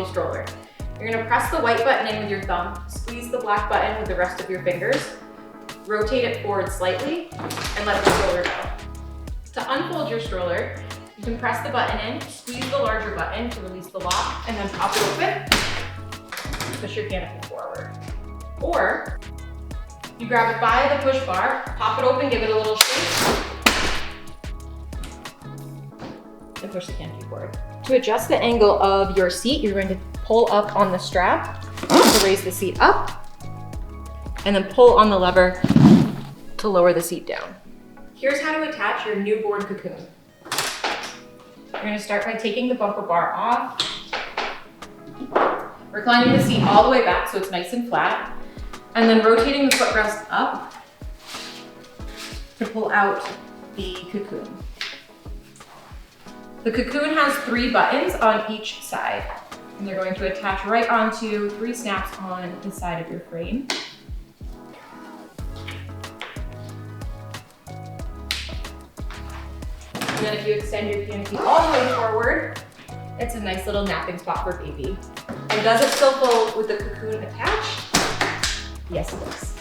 stroller. You're gonna press the white button in with your thumb, squeeze the black button with the rest of your fingers, rotate it forward slightly, and let the stroller go. To unfold your stroller, you can press the button in, squeeze the larger button to release the lock, and then pop it open, push your canopy forward. Or, you grab it by the push bar, pop it open, give it a little shake, and push the canopy forward. To adjust the angle of your seat, you're going to pull up on the strap to raise the seat up, and then pull on the lever to lower the seat down. Here's how to attach your newborn cocoon. You're gonna start by taking the bumper bar off, reclining the seat all the way back so it's nice and flat, and then rotating the footrest up to pull out the cocoon. The cocoon has 3 buttons on each side, and they're going to attach right onto 3 snaps on the side of your frame. And then if you extend your canopy all the way forward, it's a nice little napping spot for Bēbee. And does it still pull with the cocoon attached? Yes, it does.